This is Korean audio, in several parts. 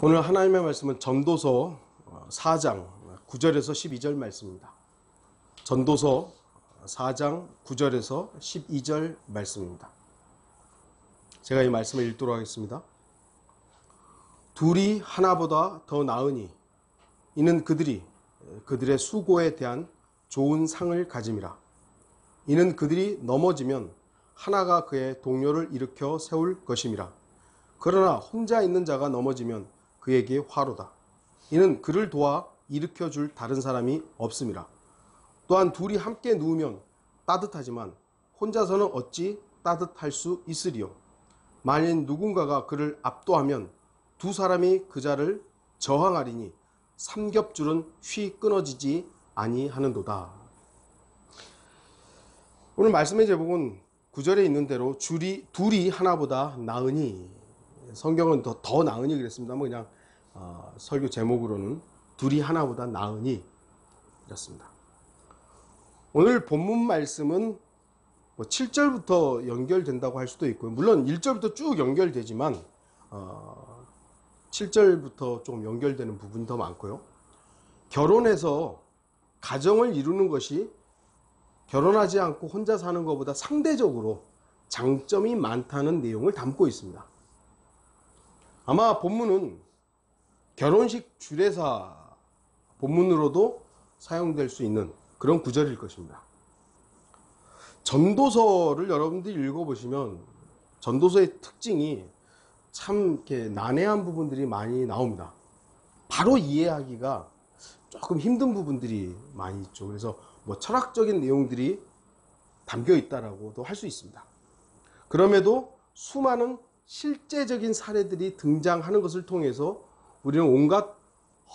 오늘 하나님의 말씀은 전도서 4장 9절에서 12절 말씀입니다. 전도서 4장 9절에서 12절 말씀입니다. 제가 이 말씀을 읽도록 하겠습니다. 둘이 하나보다 더 나으니 이는 그들의 수고에 대한 좋은 상을 가짐이라. 이는 그들이 넘어지면 하나가 그의 동료를 일으켜 세울 것임이라. 그러나 혼자 있는 자가 넘어지면 그에게 화로다. 이는 그를 도와 일으켜 줄 다른 사람이 없음이라. 또한 둘이 함께 누우면 따뜻하지만 혼자서는 어찌 따뜻할 수 있으리요. 만일 누군가가 그를 압도하면 두 사람이 그 자를 저항하리니 삼겹줄은 휘 끊어지지 아니하는도다. 오늘 말씀의 제목은 9절에 있는 대로 둘이 하나보다 나으니, 성경은 더 나으니 그랬습니다. 그냥 설교 제목으로는 둘이 하나보다 나으니 이렇습니다. 오늘 본문 말씀은 7절부터 연결된다고 할 수도 있고요. 물론 1절부터 쭉 연결되지만 7절부터 좀 연결되는 부분이 더 많고요. 결혼해서 가정을 이루는 것이 결혼하지 않고 혼자 사는 것보다 상대적으로 장점이 많다는 내용을 담고 있습니다. 아마 본문은 결혼식 주례사 본문으로도 사용될 수 있는 그런 구절일 것입니다. 전도서를 여러분들이 읽어보시면 전도서의 특징이 참 이렇게 난해한 부분들이 많이 나옵니다. 바로 이해하기가 조금 힘든 부분들이 많이 있죠. 그래서 철학적인 내용들이 담겨 있다라고도 할 수 있습니다. 그럼에도 수많은 실제적인 사례들이 등장하는 것을 통해서 우리는 온갖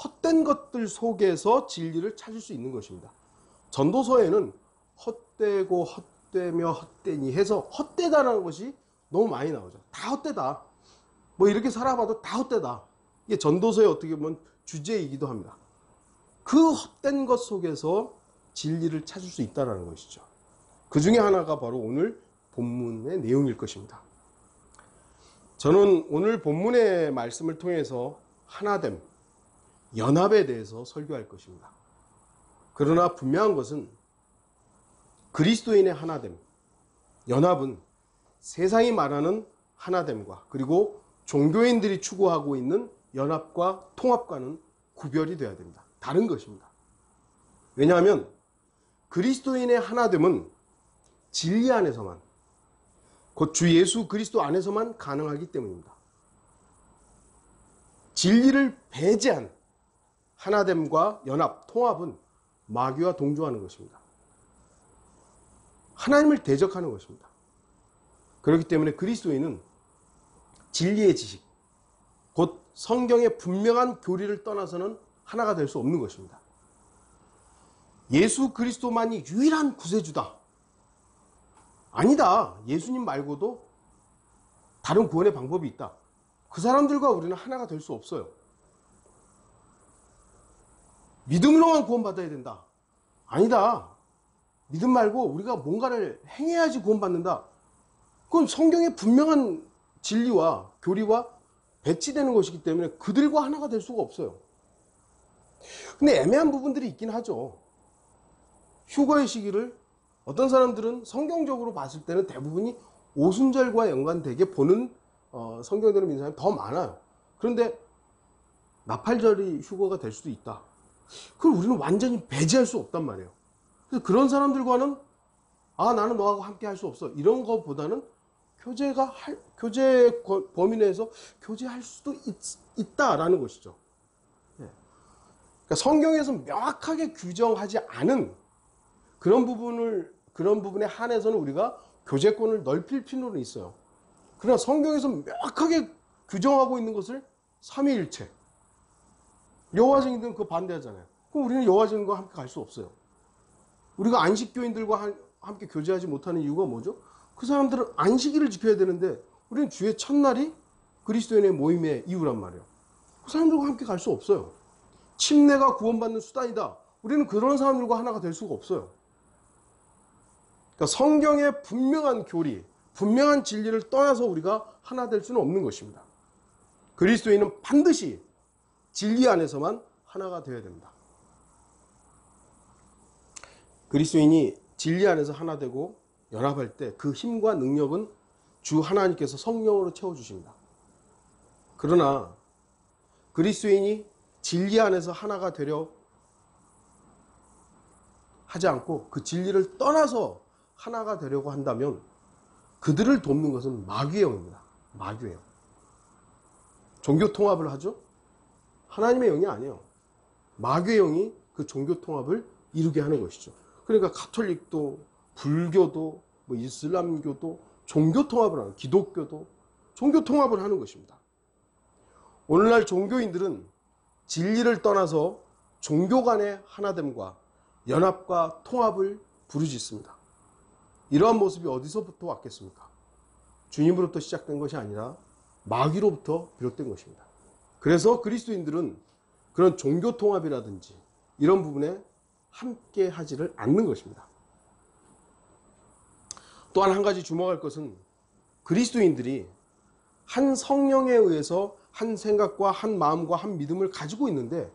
헛된 것들 속에서 진리를 찾을 수 있는 것입니다. 전도서에는 헛되고 헛되며 헛되니 해서 헛되다라는 것이 너무 많이 나오죠. 다 헛되다. 이렇게 살아봐도 다 헛되다. 이게 전도서의 어떻게 보면 주제이기도 합니다. 그 헛된 것 속에서 진리를 찾을 수 있다는 것이죠. 그 중에 하나가 바로 오늘 본문의 내용일 것입니다. 저는 오늘 본문의 말씀을 통해서 하나됨, 연합에 대해서 설교할 것입니다. 그러나 분명한 것은 그리스도인의 하나됨, 연합은 세상이 말하는 하나됨과 그리고 종교인들이 추구하고 있는 연합과 통합과는 구별이 되어야 됩니다. 다른 것입니다. 왜냐하면 그리스도인의 하나됨은 진리 안에서만, 곧 주 예수 그리스도 안에서만 가능하기 때문입니다. 진리를 배제한 하나됨과 연합, 통합은 마귀와 동조하는 것입니다. 하나님을 대적하는 것입니다. 그렇기 때문에 그리스도인은 진리의 지식, 곧 성경의 분명한 교리를 떠나서는 하나가 될 수 없는 것입니다. 예수 그리스도만이 유일한 구세주다. 아니다. 예수님 말고도 다른 구원의 방법이 있다. 그 사람들과 우리는 하나가 될 수 없어요. 믿음으로만 구원받아야 된다. 아니다. 믿음 말고 우리가 뭔가를 행해야지 구원받는다. 그건 성경의 분명한 진리와 교리와 배치되는 것이기 때문에 그들과 하나가 될 수가 없어요. 근데 애매한 부분들이 있긴 하죠. 휴거의 시기를 어떤 사람들은 성경적으로 봤을 때는 대부분이 오순절과 연관되게 보는 성경대로 믿는 사람이 더 많아요. 그런데 나팔절이 휴거가 될 수도 있다. 그걸 우리는 완전히 배제할 수 없단 말이에요. 그래서 그런 사람들과는 나는 너하고 함께 할 수 없어. 이런 것보다는 교제 범위 내에서 교제할 수도 있다라는 것이죠. 그러니까 성경에서 명확하게 규정하지 않은 그런 부분에 한해서는 우리가 교제권을 넓힐 필요는 있어요. 그러나 성경에서 명확하게 규정하고 있는 것을 삼위일체, 여호와 증인들은 그거 반대하잖아요. 그럼 우리는 여호와 증인과 함께 갈 수 없어요. 우리가 안식교인들과 함께 교제하지 못하는 이유가 뭐죠? 그 사람들은 안식일을 지켜야 되는데 우리는 주의 첫날이 그리스도인의 모임의 이유란 말이에요. 그 사람들과 함께 갈 수 없어요. 침례가 구원받는 수단이다. 우리는 그런 사람들과 하나가 될 수가 없어요. 그러니까 성경의 분명한 교리, 분명한 진리를 떠나서 우리가 하나 될 수는 없는 것입니다. 그리스도인은 반드시 진리 안에서만 하나가 되어야 됩니다. 그리스도인이 진리 안에서 하나 되고 연합할 때 그 힘과 능력은 주 하나님께서 성령으로 채워주십니다. 그러나 그리스도인이 진리 안에서 하나가 되려 하지 않고 그 진리를 떠나서 하나가 되려고 한다면 그들을 돕는 것은 마귀의 영입니다. 마귀의 영. 종교 통합을 하죠? 하나님의 영이 아니에요. 마귀의 영이 그 종교 통합을 이루게 하는 것이죠. 그러니까 가톨릭도 불교도 뭐 이슬람교도 종교 통합을 하는, 기독교도 종교 통합을 하는 것입니다. 오늘날 종교인들은 진리를 떠나서 종교 간의 하나됨과 연합과 통합을 부르짖습니다. 이러한 모습이 어디서부터 왔겠습니까? 주님으로부터 시작된 것이 아니라 마귀로부터 비롯된 것입니다. 그래서 그리스도인들은 그런 종교 통합이라든지 이런 부분에 함께 하지를 않는 것입니다. 또한 한 가지 주목할 것은 그리스도인들이 한 성령에 의해서 한 생각과 한 마음과 한 믿음을 가지고 있는데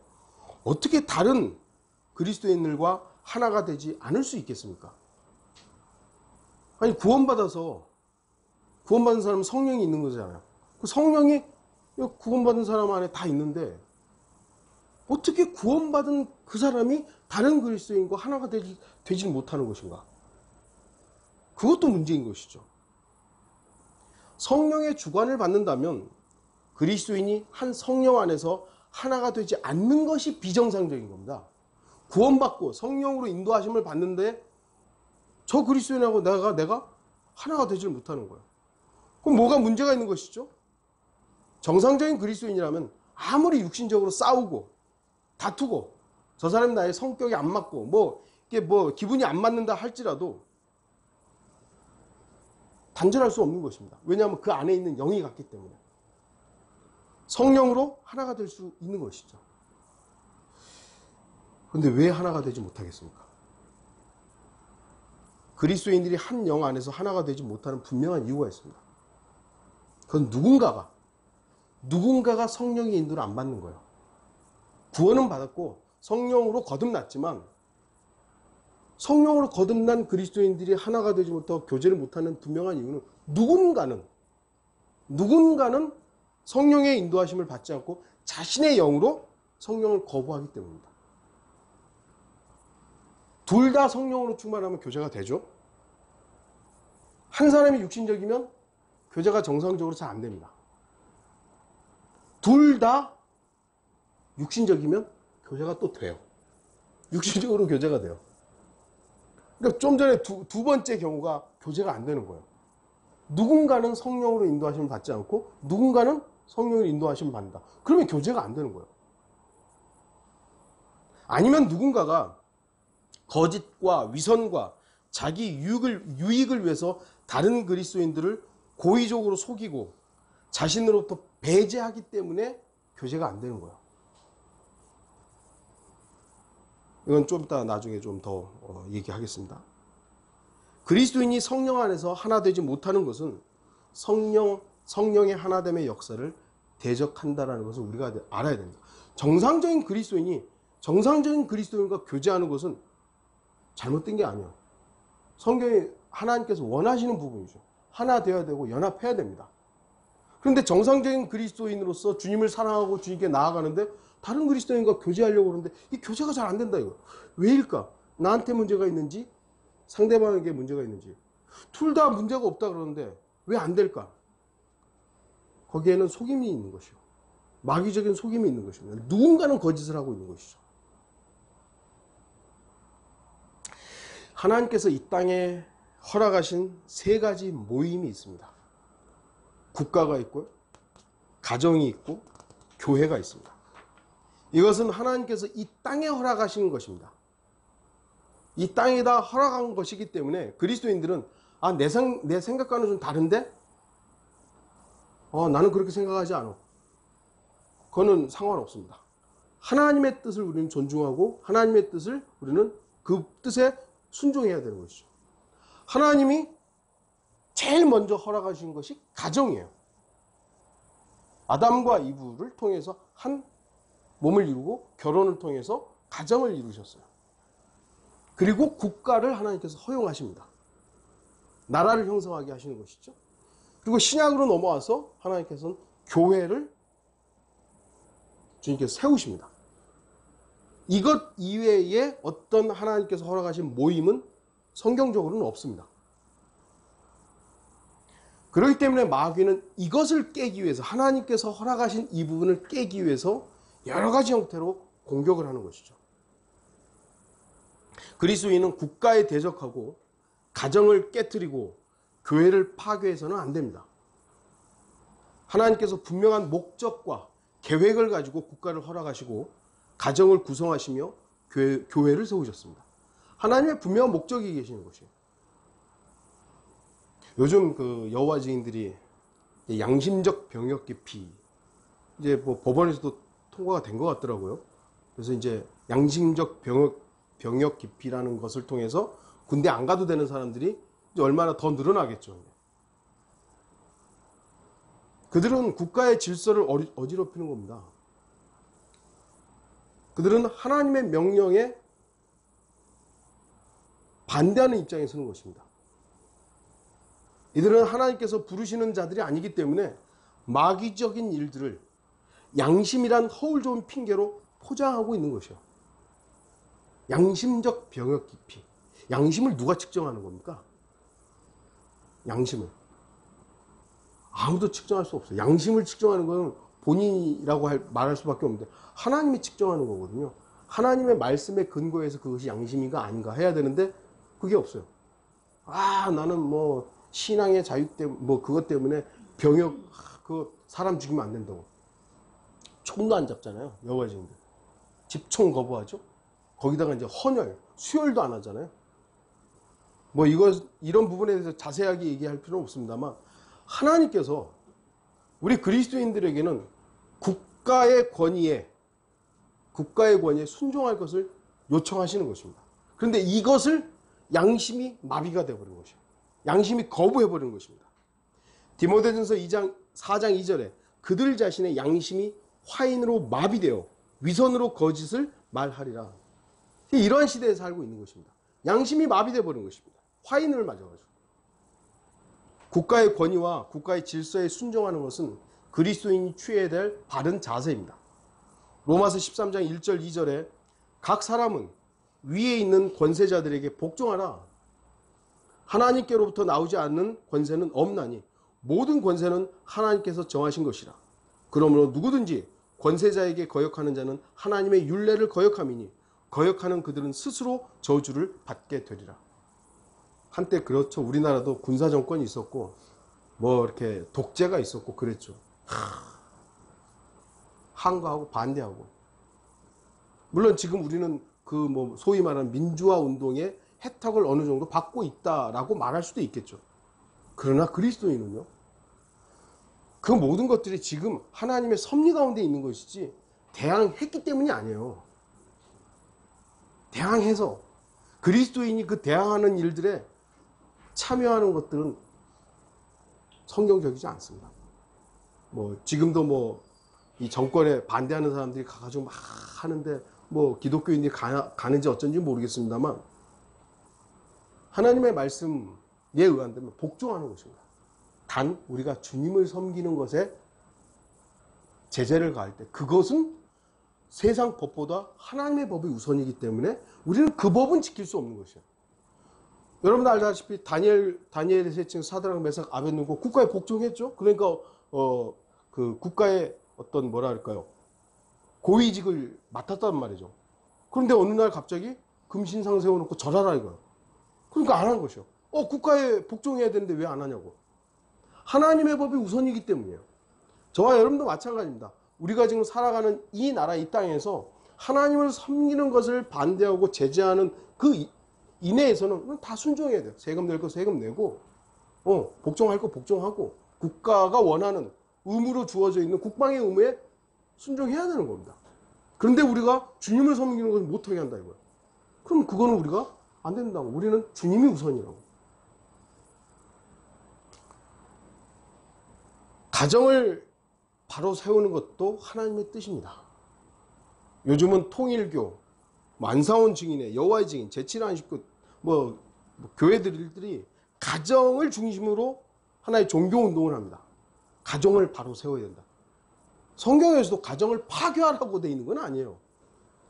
어떻게 다른 그리스도인들과 하나가 되지 않을 수 있겠습니까? 아니, 구원받은 사람은 성령이 있는 거잖아요. 그 성령이 구원받은 사람 안에 다 있는데 어떻게 구원받은 그 사람이 다른 그리스도인과 하나가 되지 못하는 것인가? 그것도 문제인 것이죠. 성령의 주관을 받는다면 그리스도인이 한 성령 안에서 하나가 되지 않는 것이 비정상적인 겁니다. 구원받고 성령으로 인도하심을 받는데 저 그리스도인하고 내가 하나가 되지 못하는 거예요. 그럼 뭐가 문제가 있는 것이죠? 정상적인 그리스도인이라면 아무리 육신적으로 싸우고 다투고 저 사람이 나의 성격이 안 맞고 이게 기분이 안 맞는다 할지라도 단절할 수 없는 것입니다. 왜냐하면 그 안에 있는 영이 같기 때문에. 성령으로 하나가 될 수 있는 것이죠. 그런데 왜 하나가 되지 못하겠습니까? 그리스도인들이 한 영 안에서 하나가 되지 못하는 분명한 이유가 있습니다. 그건 누군가가 성령의 인도를 안 받는 거예요. 구원은 받았고 성령으로 거듭났지만 성령으로 거듭난 그리스도인들이 하나가 되지 못하고 교제를 못하는 분명한 이유는 누군가는 성령의 인도하심을 받지 않고 자신의 영으로 성령을 거부하기 때문입니다. 둘 다 성령으로 충만하면 교제가 되죠. 한 사람이 육신적이면 교제가 정상적으로 잘 안 됩니다. 둘 다 육신적이면 교제가 또 돼요. 육신적으로 교제가 돼요. 그러니까 좀 전에 두 번째 경우가 교제가 안 되는 거예요. 누군가는 성령으로 인도하심을 받지 않고 누군가는 성령으로 인도하심을 받는다. 그러면 교제가 안 되는 거예요. 아니면 누군가가 거짓과 위선과 자기 유익을 위해서 다른 그리스도인들을 고의적으로 속이고 자신으로부터 배제하기 때문에 교제가 안 되는 거예요. 이건 좀 이따 나중에 좀 더 얘기하겠습니다. 그리스도인이 성령 안에서 하나 되지 못하는 것은 성령의 하나됨의 역사를 대적한다는 것을 우리가 알아야 됩니다. 정상적인 그리스도인과 교제하는 것은 잘못된 게 아니에요. 성경에 하나님께서 원하시는 부분이죠. 하나 되어야 되고 연합해야 됩니다. 그런데 정상적인 그리스도인으로서 주님을 사랑하고 주님께 나아가는데 다른 그리스도인과 교제하려고 그러는데 이 교제가 잘 안 된다 이거. 왜일까? 나한테 문제가 있는지 상대방에게 문제가 있는지 둘 다 문제가 없다 그러는데 왜 안 될까? 거기에는 속임이 있는 것이요. 마귀적인 속임이 있는 것입니다. 누군가는 거짓을 하고 있는 것이죠. 하나님께서 이 땅에 허락하신 세 가지 모임이 있습니다. 국가가 있고 가정이 있고 교회가 있습니다. 이것은 하나님께서 이 땅에 허락하신 것입니다. 이 땅에다 허락한 것이기 때문에 그리스도인들은 내 생각과는 좀 다른데 나는 그렇게 생각하지 않아. 그거는 상관없습니다. 하나님의 뜻을 우리는 존중하고 하나님의 뜻을 우리는 그 뜻에 순종해야 되는 것이죠. 하나님이 제일 먼저 허락하신 것이 가정이에요. 아담과 이브를 통해서 한 몸을 이루고 결혼을 통해서 가정을 이루셨어요. 그리고 국가를 하나님께서 허용하십니다. 나라를 형성하게 하시는 것이죠. 그리고 신약으로 넘어와서 하나님께서는 교회를 주님께서 세우십니다. 이것 이외에 어떤 하나님께서 허락하신 모임은 성경적으로는 없습니다. 그렇기 때문에 마귀는 이것을 깨기 위해서, 하나님께서 허락하신 이 부분을 깨기 위해서 여러 가지 형태로 공격을 하는 것이죠. 그리스도인은 국가에 대적하고 가정을 깨뜨리고 교회를 파괴해서는 안 됩니다. 하나님께서 분명한 목적과 계획을 가지고 국가를 허락하시고 가정을 구성하시며 교회를 세우셨습니다. 하나님의 분명한 목적이 계시는 것이에요. 요즘 그 여호와 증인들이 양심적 병역 기피, 이제 뭐 법원에서도 통과가 된 것 같더라고요. 그래서 이제 양심적 병역 기피라는 것을 통해서 군대 안 가도 되는 사람들이 이제 얼마나 더 늘어나겠죠. 그들은 국가의 질서를 어지럽히는 겁니다. 그들은 하나님의 명령에 반대하는 입장에 서는 것입니다. 이들은 하나님께서 부르시는 자들이 아니기 때문에 마귀적인 일들을 양심이란 허울 좋은 핑계로 포장하고 있는 것이요. 양심적 병역 기피. 양심을 누가 측정하는 겁니까? 양심을. 아무도 측정할 수 없어요. 양심을 측정하는 건 본인이라고 말할 수밖에 없는데 하나님이 측정하는 거거든요. 하나님의 말씀에 근거해서 그것이 양심인가 아닌가 해야 되는데 그게 없어요. 나는 뭐 신앙의 자유 때문에 뭐 그것 때문에 병역 사람 죽이면 안 된다고. 총도 안 잡잖아요. 여호와 증인들. 집총 거부하죠. 거기다가 이제 헌혈, 수혈도 안 하잖아요. 뭐 이런 부분에 대해서 자세하게 얘기할 필요는 없습니다만 하나님께서 우리 그리스도인들에게는 국가의 권위에 순종할 것을 요청하시는 것입니다. 그런데 이것을 양심이 마비가 되어버린 것이에요. 양심이 거부해버리는 것입니다. 디모데전서 4장 2절에 그들 자신의 양심이 화인으로 마비되어 위선으로 거짓을 말하리라. 이러한 시대에 살고 있는 것입니다. 양심이 마비되어 버린 것입니다. 화인을 맞아가지고. 국가의 권위와 국가의 질서에 순종하는 것은 그리스도인이 취해야 될 바른 자세입니다. 로마서 13장 1절 2절에 각 사람은 위에 있는 권세자들에게 복종하라. 하나님께로부터 나오지 않는 권세는 없나니 모든 권세는 하나님께서 정하신 것이라. 그러므로 누구든지 권세자에게 거역하는 자는 하나님의 율례를 거역함이니 거역하는 그들은 스스로 저주를 받게 되리라. 한때 그렇죠. 우리나라도 군사정권이 있었고 뭐 이렇게 독재가 있었고 그랬죠. 항거하고 반대하고. 물론 지금 우리는 그 뭐 소위 말하는 민주화 운동의 혜택을 어느 정도 받고 있다라고 말할 수도 있겠죠. 그러나 그리스도인은요. 그 모든 것들이 지금 하나님의 섭리 가운데 있는 것이지 대항했기 때문이 아니에요. 대항해서 그리스도인이 그 대항하는 일들에 참여하는 것들은 성경적이지 않습니다. 뭐 지금도 뭐 이 정권에 반대하는 사람들이 가가지고 막 하는데 뭐 기독교인들이 가는지 어쩐지 모르겠습니다만 하나님의 말씀에 의한다면 복종하는 것입니다. 단 우리가 주님을 섬기는 것에 제재를 가할 때 그것은 세상 법보다 하나님의 법이 우선이기 때문에 우리는 그 법은 지킬 수 없는 것이에요. 여러분 알다시피 다니엘의 세 층 사드락 메삭 아벳느고 국가에 복종했죠. 그러니까 그 국가의 어떤 뭐라 할까요? 고위직을 맡았단 말이죠. 그런데 어느 날 갑자기 금신상 세워놓고 절하라 이거예요. 그러니까 안 한 것이요. 국가에 복종해야 되는데 왜 안 하냐고. 하나님의 법이 우선이기 때문이에요. 저와 여러분도 마찬가지입니다. 우리가 지금 살아가는 이 나라 이 땅에서 하나님을 섬기는 것을 반대하고 제재하는 그 이내에서는 다 순종해야 돼요. 세금 낼 거 세금 내고 복종할 거 복종하고 국가가 원하는 의무로 주어져 있는 국방의 의무에 순종해야 되는 겁니다. 그런데 우리가 주님을 섬기는 것을 못하게 한다 이거예요. 그럼 그거는 우리가 안 된다고. 우리는 주님이 우선이라고. 가정을 바로 세우는 것도 하나님의 뜻입니다. 요즘은 통일교, 안사원 증인회, 여호와의 증인, 제7안식구 교회들이 가정을 중심으로 하나의 종교운동을 합니다. 가정을 바로 세워야 된다. 성경에서도 가정을 파괴하라고 되어 있는 건 아니에요.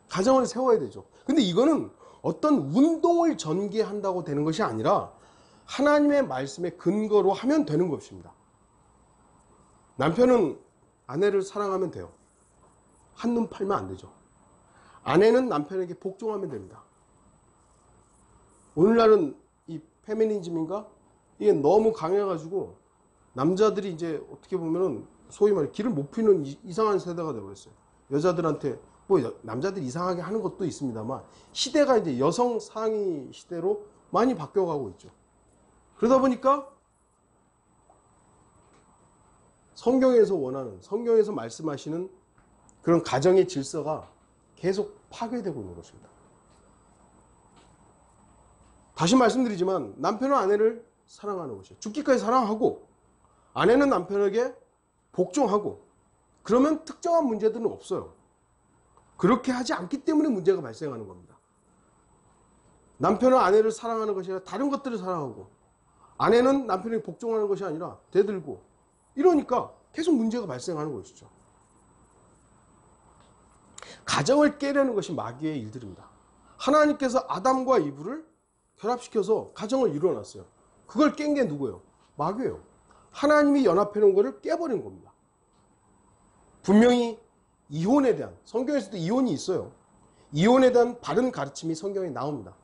가정을 세워야 되죠. 근데 이거는 어떤 운동을 전개한다고 되는 것이 아니라 하나님의 말씀의 근거로 하면 되는 것입니다. 남편은 아내를 사랑하면 돼요. 한눈 팔면 안 되죠. 아내는 남편에게 복종하면 됩니다. 오늘날은 이 페미니즘인가? 이게 너무 강해가지고 남자들이 이제 어떻게 보면은 소위 말해 길을 못 피는 이상한 세대가 되어버렸어요. 여자들한테 남자들이 이상하게 하는 것도 있습니다만 시대가 이제 여성 상위 시대로 많이 바뀌어가고 있죠. 그러다 보니까 성경에서 말씀하시는 그런 가정의 질서가 계속 파괴되고 있는 것입니다. 다시 말씀드리지만 남편은 아내를 사랑하는 것이죠. 죽기까지 사랑하고 아내는 남편에게 복종하고 그러면 특정한 문제들은 없어요. 그렇게 하지 않기 때문에 문제가 발생하는 겁니다. 남편은 아내를 사랑하는 것이 아니라 다른 것들을 사랑하고 아내는 남편에게 복종하는 것이 아니라 대들고 이러니까 계속 문제가 발생하는 것이죠. 가정을 깨려는 것이 마귀의 일들입니다. 하나님께서 아담과 이브를 결합시켜서 가정을 이루어놨어요. 그걸 깬 게 누구예요? 마귀예요. 하나님이 연합해 놓은 것을 깨버린 겁니다. 분명히 이혼에 대한, 성경에서도 이혼이 있어요. 이혼에 대한 바른 가르침이 성경에 나옵니다.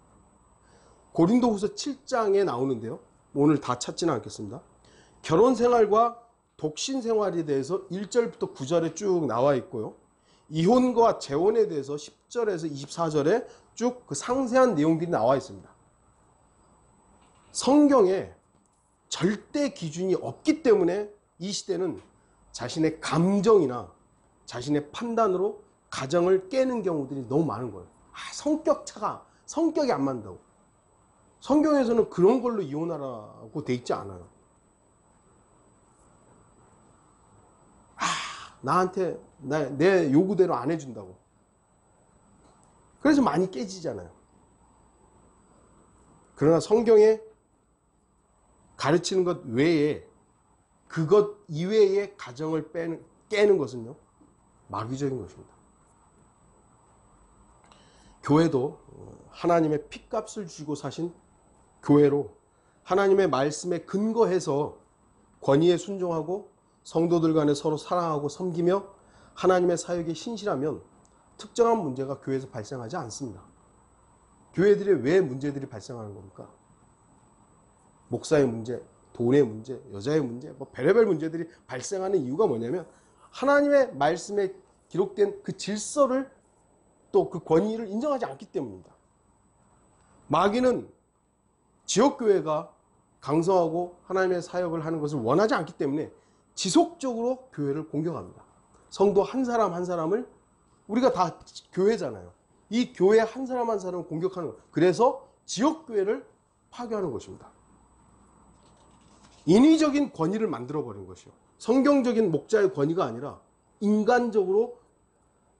고린도후서 7장에 나오는데요. 오늘 다 찾지는 않겠습니다. 결혼 생활과 독신 생활에 대해서 1절부터 9절에 쭉 나와 있고요. 이혼과 재혼에 대해서 10절에서 24절에 쭉 그 상세한 내용들이 나와 있습니다. 성경에 절대 기준이 없기 때문에 이 시대는 자신의 감정이나 자신의 판단으로 가정을 깨는 경우들이 너무 많은 거예요. 성격이 안 맞는다고. 성경에서는 그런 걸로 이혼하라고 돼 있지 않아요. 나한테 내 요구대로 안 해준다고. 그래서 많이 깨지잖아요. 그러나 성경에 가르치는 것 외에 그것 이외의 가정을 깨는 것은요 마귀적인 것입니다. 교회도 하나님의 핏값을 주고 사신 교회로 하나님의 말씀에 근거해서 권위에 순종하고 성도들 간에 서로 사랑하고 섬기며 하나님의 사역에 신실하면 특정한 문제가 교회에서 발생하지 않습니다. 교회들이 왜 문제들이 발생하는 겁니까? 목사의 문제, 돈의 문제, 여자의 문제, 별의별 문제들이 발생하는 이유가 뭐냐면 하나님의 말씀에 기록된 그 질서를 또 그 권위를 인정하지 않기 때문입니다. 마귀는 지역교회가 강성하고 하나님의 사역을 하는 것을 원하지 않기 때문에 지속적으로 교회를 공격합니다. 성도 한 사람 한 사람을 우리가 다 교회잖아요. 이 교회 한 사람 한 사람을 공격하는 거예요. 그래서 지역교회를 파괴하는 것입니다. 인위적인 권위를 만들어버린 것이요. 성경적인 목자의 권위가 아니라 인간적으로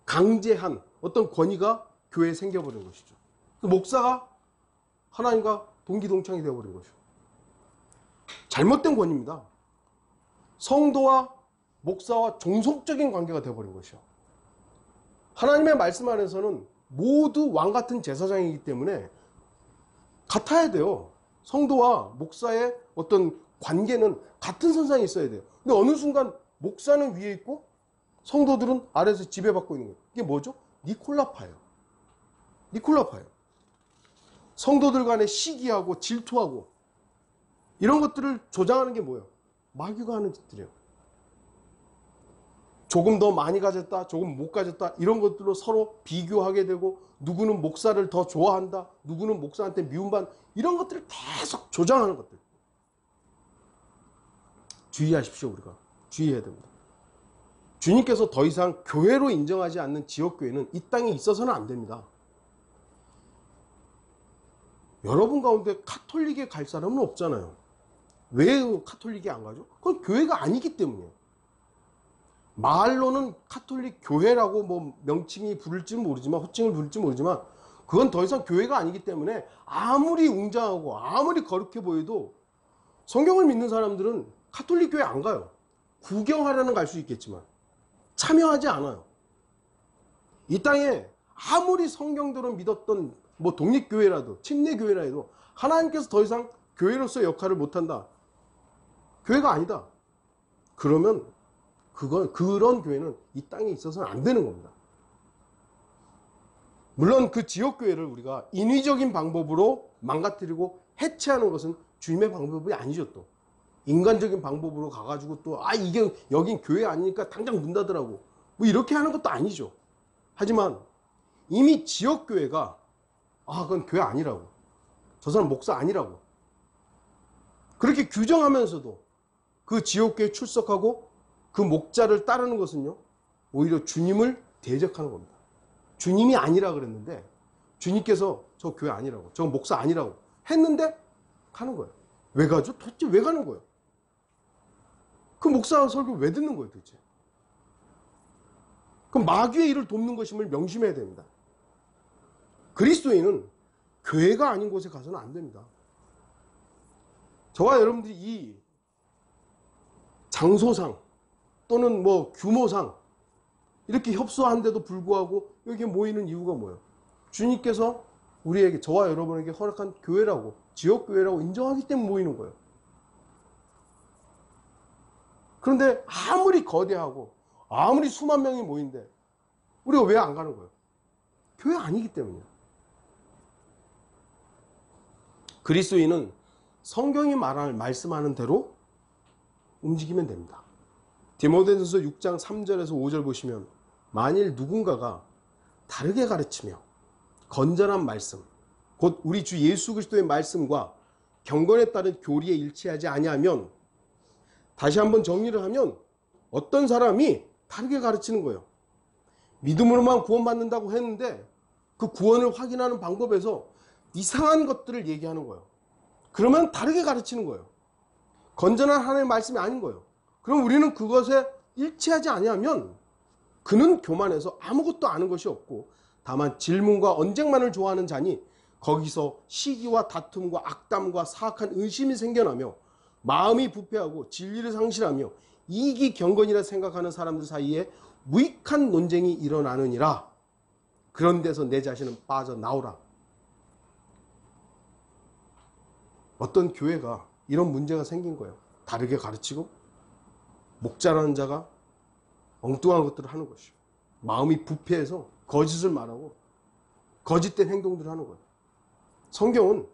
강제한 어떤 권위가 교회에 생겨버린 것이죠. 목사가 하나님과 동기동창이 되어버린 것이죠. 잘못된 권위입니다. 성도와 목사와 종속적인 관계가 되어버린 것이죠. 하나님의 말씀 안에서는 모두 왕같은 제사장이기 때문에 같아야 돼요. 성도와 목사의 어떤 관계는 같은 선상에 있어야 돼요. 근데 어느 순간 목사는 위에 있고 성도들은 아래에서 지배받고 있는 거예요. 이게 뭐죠? 니콜라파예요. 성도들 간에 시기하고 질투하고 이런 것들을 조장하는 게 뭐예요? 마귀가 하는 짓들이에요. 조금 더 많이 가졌다, 조금 못 가졌다 이런 것들로 서로 비교하게 되고 누구는 목사를 더 좋아한다, 누구는 목사한테 미움받는 이런 것들을 계속 조장하는 것들. 주의하십시오. 우리가 주의해야 됩니다. 주님께서 더 이상 교회로 인정하지 않는 지역교회는 이 땅에 있어서는 안 됩니다. 여러분 가운데 카톨릭에 갈 사람은 없잖아요. 왜 카톨릭에 안 가죠? 그건 교회가 아니기 때문이에요. 말로는 카톨릭 교회라고 뭐 명칭이 부를지 모르지만, 호칭을 부를지 모르지만, 그건 더 이상 교회가 아니기 때문에 아무리 웅장하고 아무리 거룩해 보여도 성경을 믿는 사람들은 카톨릭 교회 안 가요. 구경하려는 갈 수 있겠지만 참여하지 않아요. 이 땅에 아무리 성경대로 믿었던 뭐 독립교회라도 침례교회라 해도 하나님께서 더 이상 교회로서의 역할을 못한다, 교회가 아니다, 그러면 그런 교회는 이 땅에 있어서는 안 되는 겁니다. 물론 그 지역교회를 우리가 인위적인 방법으로 망가뜨리고 해체하는 것은 주님의 방법이 아니죠. 또 인간적인 방법으로 가가지고 또 이게 여긴 교회 아니니까 당장 문 닫으라고 뭐 이렇게 하는 것도 아니죠. 하지만 이미 지역교회가 그건 교회 아니라고, 저 사람 목사 아니라고 그렇게 규정하면서도 그 지역교회에 출석하고 그 목자를 따르는 것은요, 오히려 주님을 대적하는 겁니다. 주님이 아니라 그랬는데 주님께서 저 교회 아니라고, 저 목사 아니라고 했는데 가는 거예요. 왜 가죠? 도대체 왜 가는 거예요? 그 목사 설교 왜 듣는 거예요 도대체? 그럼 마귀의 일을 돕는 것임을 명심해야 됩니다. 그리스도인은 교회가 아닌 곳에 가서는 안 됩니다. 저와 여러분들이 이 장소상 또는 뭐 규모상 이렇게 협소한데도 불구하고 여기에 모이는 이유가 뭐예요? 주님께서 우리에게, 저와 여러분에게 허락한 교회라고, 지역교회라고 인정하기 때문에 모이는 거예요. 그런데 아무리 거대하고 아무리 수만 명이 모인데 우리가 왜 안 가는 거예요? 교회 아니기 때문이에요. 그리스도인은 성경이 말씀하는 대로 움직이면 됩니다. 디모데전서 6장 3절에서 5절 보시면, 만일 누군가가 다르게 가르치며 건전한 말씀, 곧 우리 주 예수 그리스도의 말씀과 경건에 따른 교리에 일치하지 아니하면, 다시 한번 정리를 하면 어떤 사람이 다르게 가르치는 거예요. 믿음으로만 구원받는다고 했는데 그 구원을 확인하는 방법에서 이상한 것들을 얘기하는 거예요. 그러면 다르게 가르치는 거예요. 건전한 하나님의 말씀이 아닌 거예요. 그럼 우리는 그것에 일치하지 아니하면 그는 교만해서 아무것도 아는 것이 없고 다만 질문과 언쟁만을 좋아하는 자니 거기서 시기와 다툼과 악담과 사악한 의심이 생겨나며 마음이 부패하고 진리를 상실하며 이익이 경건이라 생각하는 사람들 사이에 무익한 논쟁이 일어나느니라. 그런 데서 내 자신은 빠져나오라. 어떤 교회가 이런 문제가 생긴 거예요. 다르게 가르치고 목자라는 자가 엉뚱한 것들을 하는 것이요, 마음이 부패해서 거짓을 말하고 거짓된 행동들을 하는 거예요. 성경은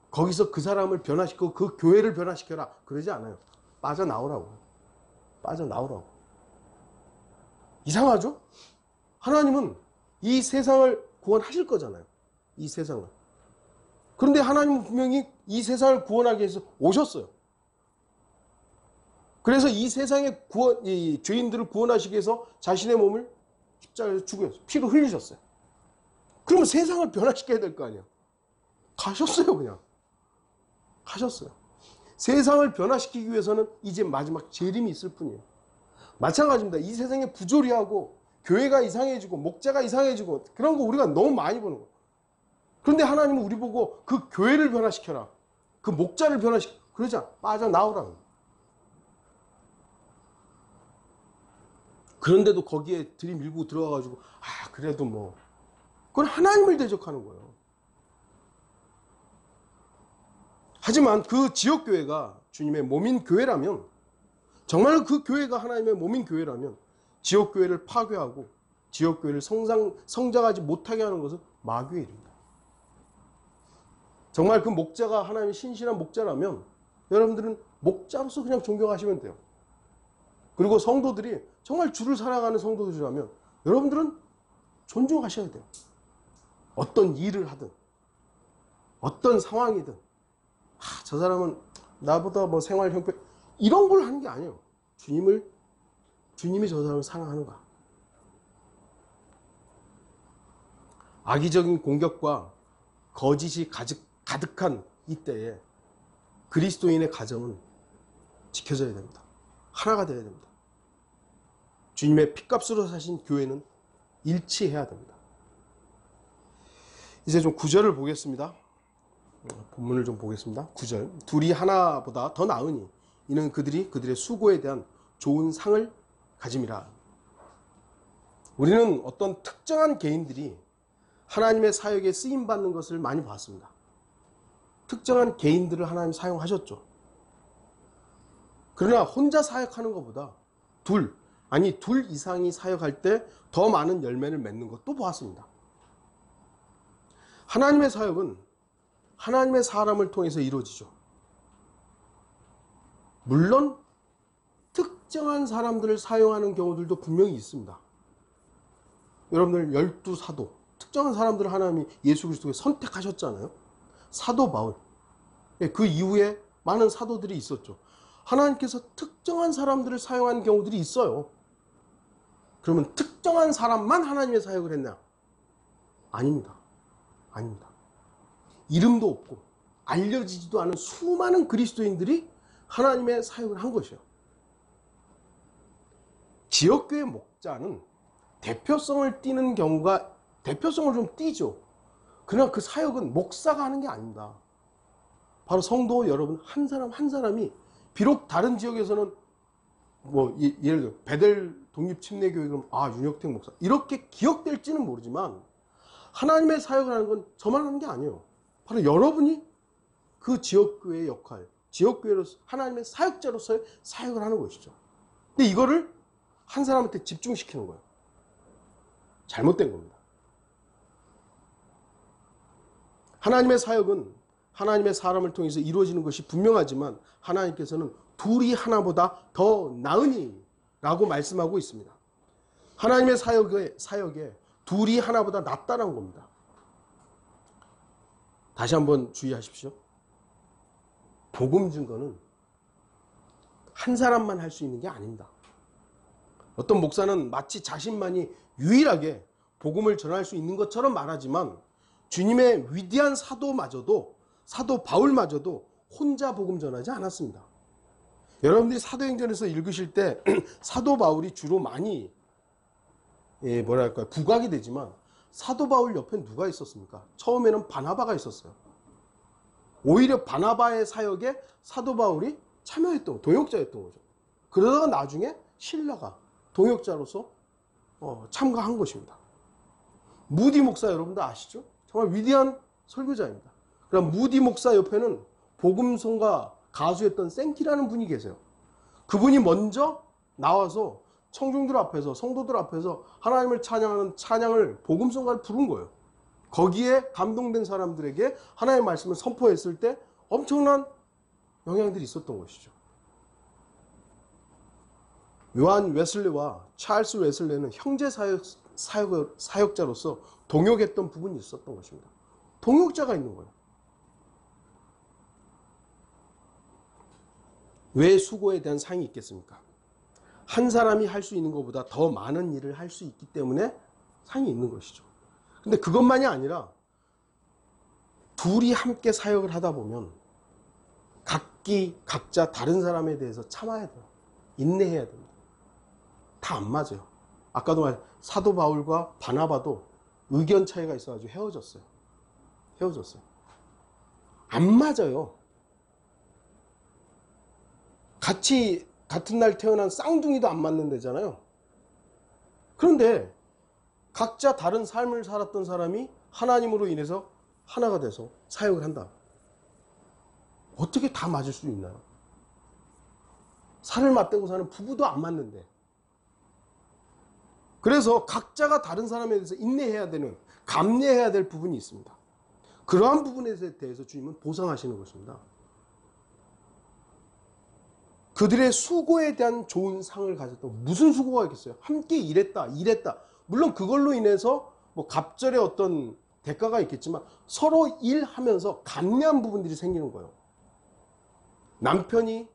거기서 그 사람을 변화시키고 그 교회를 변화시켜라 그러지 않아요. 빠져나오라고. 빠져나오라고. 이상하죠? 하나님은 이 세상을 구원하실 거잖아요. 이 세상을. 그런데 하나님은 분명히 이 세상을 구원하기 위해서 오셨어요. 그래서 이 세상의 이 죄인들을 구원하시기 위해서 자신의 몸을 십자가에서 죽여서 피로 흘리셨어요. 그러면 세상을 변화시켜야 될 거 아니에요. 가셨어요. 그냥 가셨어요. 세상을 변화시키기 위해서는 이제 마지막 재림이 있을 뿐이에요. 마찬가지입니다. 이 세상에 부조리하고 교회가 이상해지고 목자가 이상해지고 그런 거 우리가 너무 많이 보는 거예요. 그런데 하나님은 우리 보고 그 교회를 변화시켜라, 그 목자를 변화시켜, 그러자 빠져나오라는 거예요. 그런데도 거기에 들이밀고 들어가가지고 그래도 뭐, 그건 하나님을 대적하는 거예요. 하지만 그 지역교회가 주님의 몸인 교회라면, 정말 그 교회가 하나님의 몸인 교회라면 지역교회를 파괴하고 지역교회를 성장하지 못하게 하는 것은 마귀의 일입니다. 정말 그 목자가 하나님의 신실한 목자라면 여러분들은 목자로서 그냥 존경하시면 돼요. 그리고 성도들이 정말 주를 사랑하는 성도들이라면 여러분들은 존중하셔야 돼요. 어떤 일을 하든 어떤 상황이든 저 사람은 나보다 뭐 생활 형편 이런 걸 하는 게 아니에요. 주님이 저 사람을 사랑하는 거야. 악의적인 공격과 거짓이 가득한 이때에 그리스도인의 가정은 지켜져야 됩니다. 하나가 되어야 됩니다. 주님의 핏값으로 사신 교회는 일치해야 됩니다. 이제 좀 9절을 보겠습니다. 본문을 좀 보겠습니다. 9절. 둘이 하나보다 더 나으니 이는 그들이 그들의 수고에 대한 좋은 상을 가짐이라. 우리는 어떤 특정한 개인들이 하나님의 사역에 쓰임받는 것을 많이 봤습니다. 특정한 개인들을 하나님 사용하셨죠. 그러나 혼자 사역하는 것보다 둘 이상이 사역할 때 더 많은 열매를 맺는 것도 보았습니다. 하나님의 사역은 하나님의 사람을 통해서 이루어지죠. 물론 특정한 사람들을 사용하는 경우들도 분명히 있습니다. 여러분들 12사도, 특정한 사람들을 하나님이 예수 그리스도에 선택하셨잖아요. 사도 바울, 그 이후에 많은 사도들이 있었죠. 하나님께서 특정한 사람들을 사용하는 경우들이 있어요. 그러면 특정한 사람만 하나님의 사역을 했냐? 아닙니다. 아닙니다. 이름도 없고 알려지지도 않은 수많은 그리스도인들이 하나님의 사역을 한 것이에요. 지역교회 목자는 대표성을 띠는 경우가 대표성을 좀 띠죠. 그러나 그 사역은 목사가 하는 게 아닙니다. 바로 성도 여러분 한 사람 한 사람이 비록 다른 지역에서는 예를 들어 베델 독립침례교회 그럼 윤혁택 목사 이렇게 기억될지는 모르지만 하나님의 사역을 하는 건 저만 하는 게 아니에요. 바로 여러분이 그 지역교회의 역할, 지역교회로서 하나님의 사역자로서의 사역을 하는 것이죠. 근데 이거를 한 사람한테 집중시키는 거예요. 잘못된 겁니다. 하나님의 사역은 하나님의 사람을 통해서 이루어지는 것이 분명하지만 하나님께서는 둘이 하나보다 더 나으니 라고 말씀하고 있습니다. 하나님의 사역에 둘이 하나보다 낫다는 겁니다. 다시 한번 주의하십시오. 복음 증거는 한 사람만 할 수 있는 게 아닙니다. 어떤 목사는 마치 자신만이 유일하게 복음을 전할 수 있는 것처럼 말하지만 주님의 위대한 사도 바울마저도 혼자 복음 전하지 않았습니다. 여러분들이 사도행전에서 읽으실 때 사도 바울이 주로 많이 부각이 되지만 사도 바울 옆에 누가 있었습니까? 처음에는 바나바가 있었어요. 오히려 바나바의 사역에 사도 바울이 동역자였던 거죠. 그러다가 나중에 실라가 동역자로서 참가한 것입니다. 무디 목사 여러분도 아시죠? 정말 위대한 설교자입니다. 그럼 무디 목사 옆에는 복음성가 가수였던 생키라는 분이 계세요. 그분이 먼저 나와서 청중들 앞에서 성도들 앞에서 하나님을 찬양하는 찬양을 복음성가를 부른 거예요. 거기에 감동된 사람들에게 하나님의 말씀을 선포했을 때 엄청난 영향들이 있었던 것이죠. 요한 웨슬리와 찰스 웨슬리는 형제 사역자로서 동역했던 부분이 있었던 것입니다. 동역자가 있는 거예요. 왜 수고에 대한 상이 있겠습니까? 한 사람이 할 수 있는 것보다 더 많은 일을 할 수 있기 때문에 상이 있는 것이죠. 근데 그것만이 아니라 둘이 함께 사역을 하다 보면 각자 다른 사람에 대해서 참아야 돼요. 인내해야 됩니다. 다 안 맞아요. 아까도 사도 바울과 바나바도 의견 차이가 있어가지고 헤어졌어요. 안 맞아요. 같은 날 태어난 쌍둥이도 안 맞는 데잖아요. 그런데 각자 다른 삶을 살았던 사람이 하나님으로 인해서 하나가 돼서 사역을 한다. 어떻게 다 맞을 수 있나요? 살을 맞대고 사는 부부도 안 맞는데. 그래서 각자가 다른 사람에 대해서 인내해야 되는, 감내해야 될 부분이 있습니다. 그러한 부분에 대해서 주님은 보상하시는 것입니다. 그들의 수고에 대한 좋은 상을 가졌다고. 무슨 수고가 있겠어요? 함께 일했다. 물론 그걸로 인해서 갑절의 어떤 대가가 있겠지만 서로 일하면서 감내한 부분들이 생기는 거예요. 남편이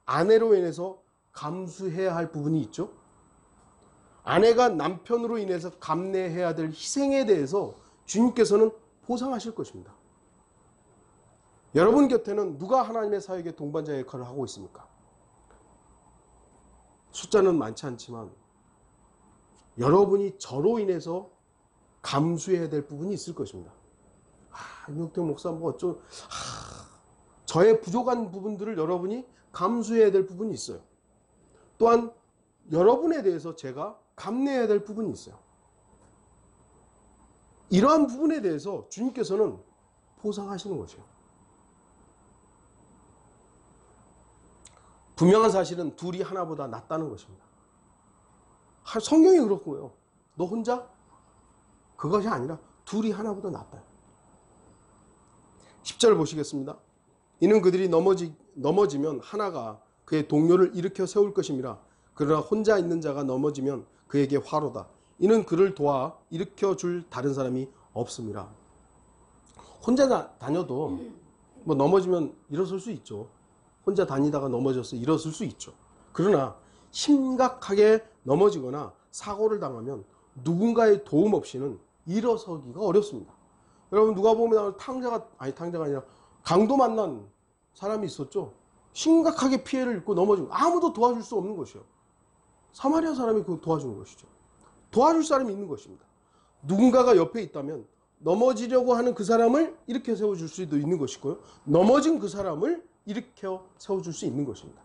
아내로 인해서 감수해야 할 부분이 있죠. 아내가 남편으로 인해서 감내해야 될 희생에 대해서 주님께서는 보상하실 것입니다. 여러분 곁에는 누가 하나님의 사역의 동반자 역할을 하고 있습니까? 숫자는 많지 않지만 여러분이 저로 인해서 감수해야 될 부분이 있을 것입니다. 윤영택 목사 뭐 어쩌 저의 부족한 부분들을 여러분이 감수해야 될 부분이 있어요. 또한 여러분에 대해서 제가 감내해야 될 부분이 있어요. 이러한 부분에 대해서 주님께서는 보상하시는 것이에요. 분명한 사실은 둘이 하나보다 낫다는 것입니다. 성경이 그렇고요. 너 혼자? 그것이 아니라 둘이 하나보다 낫다. 10절 보시겠습니다. 이는 그들이 넘어지면 하나가 그의 동료를 일으켜 세울 것임이라. 그러나 혼자 있는 자가 넘어지면 그에게 화로다. 이는 그를 도와 일으켜 줄 다른 사람이 없음이라. 혼자 다녀도 뭐 넘어지면 일어설 수 있죠. 혼자 다니다가 넘어져서 일어설 수 있죠. 그러나 심각하게 넘어지거나 사고를 당하면 누군가의 도움 없이는 일어서기가 어렵습니다. 여러분 누가 보면 탕자가 아니라 강도 만난 사람이 있었죠. 심각하게 피해를 입고 넘어지고 아무도 도와줄 수 없는 것이요. 사마리아 사람이 그거 도와주는 것이죠. 도와줄 사람이 있는 것입니다. 누군가가 옆에 있다면 넘어지려고 하는 그 사람을 일으켜 세워줄 수도 있는 것이고요. 넘어진 그 사람을 일으켜 세워줄 수 있는 것입니다.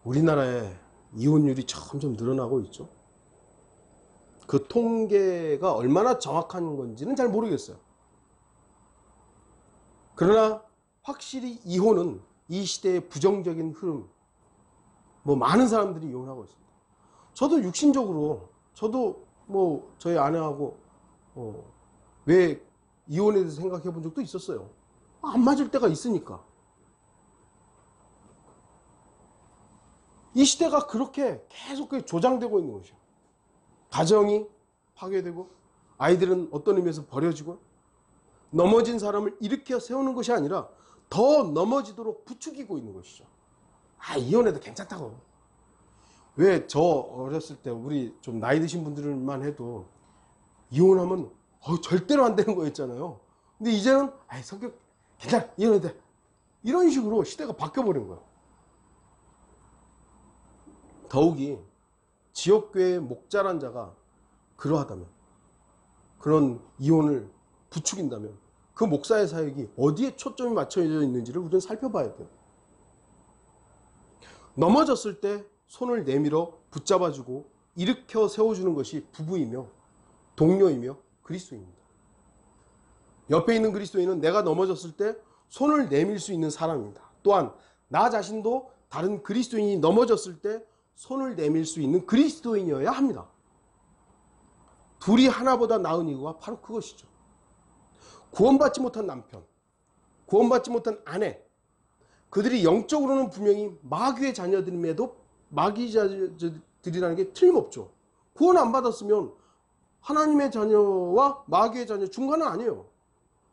우리나라의 이혼율이 점점 늘어나고 있죠. 그 통계가 얼마나 정확한 건지는 잘 모르겠어요. 그러나 확실히 이혼은 이 시대의 부정적인 흐름, 많은 사람들이 이혼하고 있습니다. 저도 육신적으로, 저희 아내하고 왜 이혼에 대해서 생각해 본 적도 있었어요. 안 맞을 때가 있으니까. 이 시대가 그렇게 계속 조장되고 있는 것이죠. 가정이 파괴되고 아이들은 어떤 의미에서 버려지고 넘어진 사람을 일으켜 세우는 것이 아니라 더 넘어지도록 부추기고 있는 것이죠. 이혼해도 괜찮다고. 왜 저 어렸을 때 우리 좀 나이 드신 분들만 해도 이혼하면 절대로 안 되는 거였잖아요. 근데 이제는 성격 괜찮아 이혼해도 돼. 이런 식으로 시대가 바뀌어버린 거예요. 더욱이 지역교회의 목자란 자가 그러하다면, 그런 이혼을 부추긴다면 그 목사의 사역이 어디에 초점이 맞춰져 있는지를 우리는 살펴봐야 돼요. 넘어졌을 때 손을 내밀어 붙잡아주고 일으켜 세워주는 것이 부부이며 동료이며 그리스도인입니다. 옆에 있는 그리스도인은 내가 넘어졌을 때 손을 내밀 수 있는 사람입니다. 또한 나 자신도 다른 그리스도인이 넘어졌을 때 손을 내밀 수 있는 그리스도인이어야 합니다. 둘이 하나보다 나은 이유가 바로 그것이죠. 구원받지 못한 남편, 구원받지 못한 아내, 그들이 영적으로는 분명히 마귀의 자녀들임에도 마귀 자녀들이라는 게 틀림없죠. 구원 안 받았으면 하나님의 자녀와 마귀의 자녀 중간은 아니에요.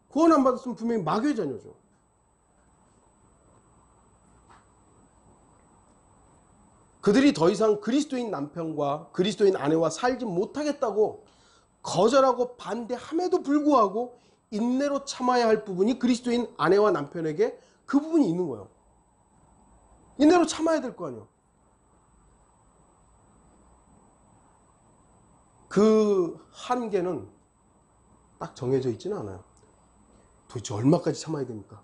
구원 안 받았으면 분명히 마귀의 자녀죠. 그들이 더 이상 그리스도인 남편과 그리스도인 아내와 살지 못하겠다고 거절하고 반대함에도 불구하고 인내로 참아야 할 부분이 그리스도인 아내와 남편에게 그 부분이 있는 거예요. 인내로 참아야 될 거 아니에요. 그 한계는 딱 정해져 있지는 않아요. 도대체 얼마까지 참아야 됩니까?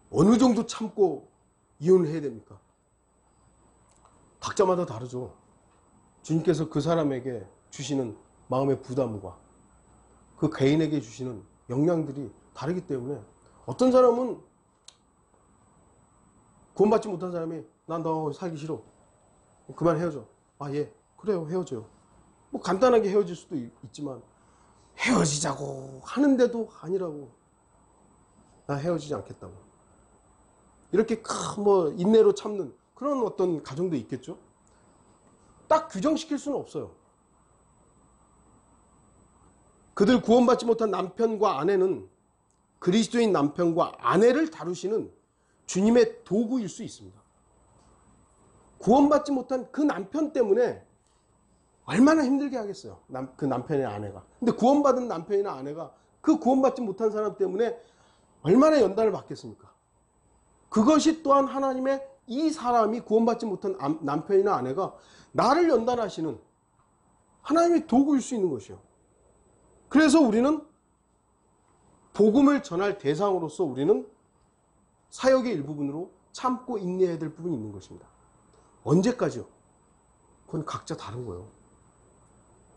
어느 정도 참고 이혼을 해야 됩니까? 각자마다 다르죠. 주님께서 그 사람에게 주시는 마음의 부담과 그 개인에게 주시는 영향들이 다르기 때문에 어떤 사람은 구원받지 못한 사람이 난 너 살기 싫어. 그만 헤어져. 예. 그래요. 헤어져요. 간단하게 헤어질 수도 있지만 헤어지자고 하는데도 아니라고. 나 헤어지지 않겠다고. 이렇게 인내로 참는 그런 어떤 가정도 있겠죠. 딱 규정시킬 수는 없어요. 그들 구원받지 못한 남편과 아내는 그리스도인 남편과 아내를 다루시는 주님의 도구일 수 있습니다. 구원받지 못한 그 남편 때문에 얼마나 힘들게 하겠어요. 그 남편의 아내가. 근데 구원받은 남편이나 아내가 그 구원받지 못한 사람 때문에 얼마나 연단을 받겠습니까? 그것이 또한 하나님의 이 사람이 구원받지 못한 남편이나 아내가 나를 연단하시는 하나님의 도구일 수 있는 것이요. 그래서 우리는 복음을 전할 대상으로서 우리는 사역의 일부분으로 참고 인내해야 될 부분이 있는 것입니다. 언제까지요? 그건 각자 다른 거예요.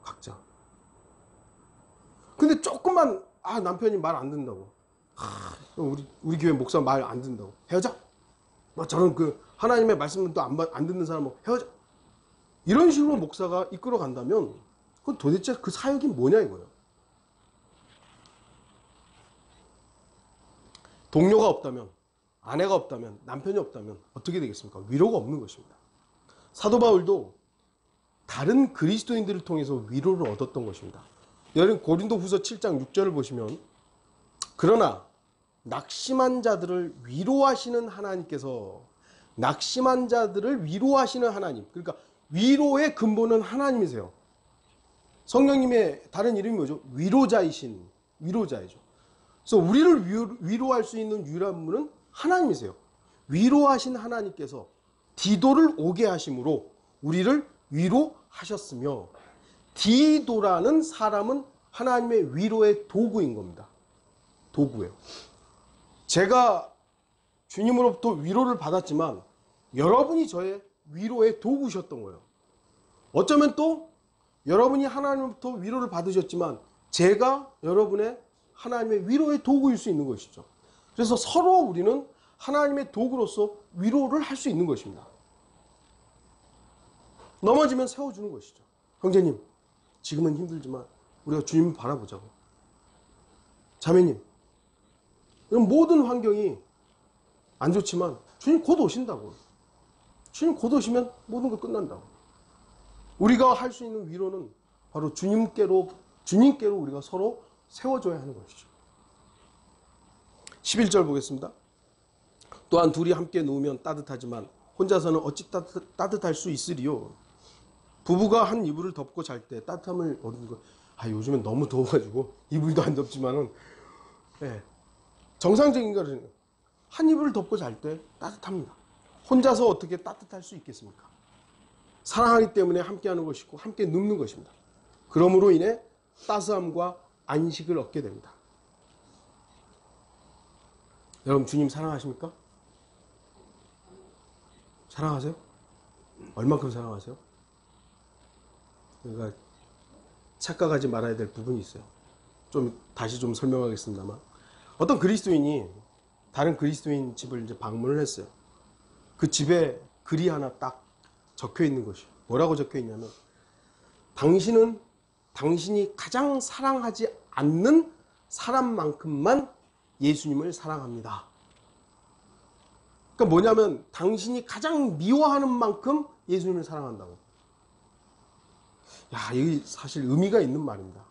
각자. 근데 조금만 남편이 말 안 듣는다고. 우리 교회 목사 말 안 듣는다고. 헤어져. 저는 그 하나님의 말씀은 또 안 듣는 사람은 헤어져. 이런 식으로 목사가 이끌어 간다면 그건 도대체 그 사역이 뭐냐 이거예요. 동료가 없다면, 아내가 없다면, 남편이 없다면 어떻게 되겠습니까? 위로가 없는 것입니다. 사도 바울도 다른 그리스도인들을 통해서 위로를 얻었던 것입니다. 여러분 고린도후서 7장 6절을 보시면 그러나 낙심한 자들을 위로하시는 하나님께서 낙심한 자들을 위로하시는 하나님, 그러니까 위로의 근본은 하나님이세요. 성령님의 다른 이름이 뭐죠? 위로자이죠. 그래서 우리를 위로할 수 있는 유일한 분은 하나님이세요. 위로하신 하나님께서 디도를 오게 하심으로 우리를 위로하셨으며, 디도라는 사람은 하나님의 위로의 도구인 겁니다. 도구예요. 제가 주님으로부터 위로를 받았지만 여러분이 저의 위로의 도구셨던 거예요. 어쩌면 또 여러분이 하나님으로부터 위로를 받으셨지만 제가 여러분의 하나님의 위로의 도구일 수 있는 것이죠. 그래서 서로 우리는 하나님의 도구로서 위로를 할 수 있는 것입니다. 넘어지면 세워주는 것이죠. 형제님, 지금은 힘들지만 우리가 주님을 바라보자고. 자매님, 모든 환경이 안 좋지만 주님 곧 오신다고. 주님 곧 오시면 모든 거 끝난다고. 우리가 할 수 있는 위로는 바로 주님께로 우리가 서로 세워줘야 하는 것이죠. 11절 보겠습니다. 또한 둘이 함께 누우면 따뜻하지만 혼자서는 어찌 따뜻할 수 있으리요. 부부가 한 이불을 덮고 잘 때 따뜻함을 얻는 거. 요즘엔 너무 더워가지고 이불도 안 덮지만은 정상적인 거는 한 이불을 덮고 잘 때 따뜻합니다. 혼자서 어떻게 따뜻할 수 있겠습니까? 사랑하기 때문에 함께하는 것이고 함께 눕는 것입니다. 그러므로 인해 따스함과 안식을 얻게 됩니다. 여러분 주님 사랑하십니까? 사랑하세요? 얼만큼 사랑하세요? 그러니까 착각하지 말아야 될 부분이 있어요. 다시 설명하겠습니다만, 어떤 그리스도인이 다른 그리스도인 집을 이제 방문을 했어요. 그 집에 글이 하나 딱 적혀 있는 것이 뭐라고 적혀 있냐면, 당신은 당신이 가장 사랑하지 않는 사람만큼만 예수님을 사랑합니다. 그러니까 뭐냐면 당신이 가장 미워하는 만큼 예수님을 사랑한다고. 이게 사실 의미가 있는 말입니다.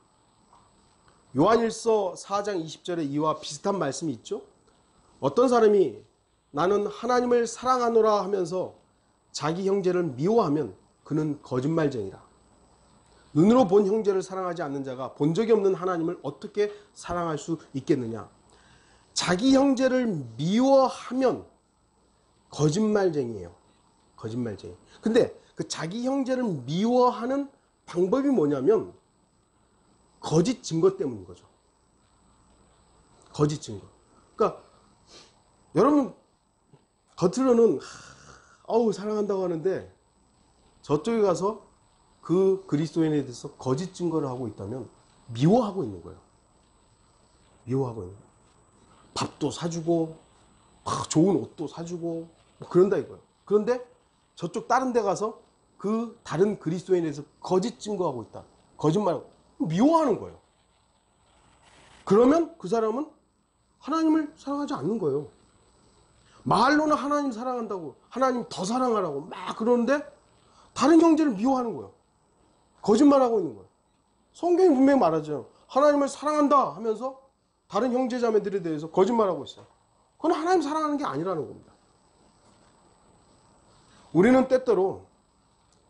요한일서 4장 20절에 이와 비슷한 말씀이 있죠. 어떤 사람이 나는 하나님을 사랑하노라 하면서 자기 형제를 미워하면 그는 거짓말쟁이라. 눈으로 본 형제를 사랑하지 않는 자가 본 적이 없는 하나님을 어떻게 사랑할 수 있겠느냐. 자기 형제를 미워하면 거짓말쟁이에요. 거짓말쟁이. 근데 그 자기 형제를 미워하는 방법이 뭐냐면 거짓 증거 때문인 거죠. 거짓 증거. 그러니까 여러분 겉으로는 사랑한다고 하는데 저쪽에 가서 그 그리스도인에 대해서 거짓 증거를 하고 있다면 미워하고 있는 거예요. 미워하고 있는 거예요. 밥도 사주고 좋은 옷도 사주고 그런다 이거예요. 그런데 저쪽 다른 데 가서 그 다른 그리스도인에 대해서 거짓 증거하고 있다. 거짓말하고 미워하는 거예요. 그러면 그 사람은 하나님을 사랑하지 않는 거예요. 말로는 하나님 사랑한다고, 하나님 더 사랑하라고 막 그러는데 다른 형제를 미워하는 거예요. 거짓말하고 있는 거예요. 성경이 분명히 말하죠. 하나님을 사랑한다 하면서 다른 형제자매들에 대해서 거짓말하고 있어요. 그건 하나님 사랑하는 게 아니라는 겁니다. 우리는 때때로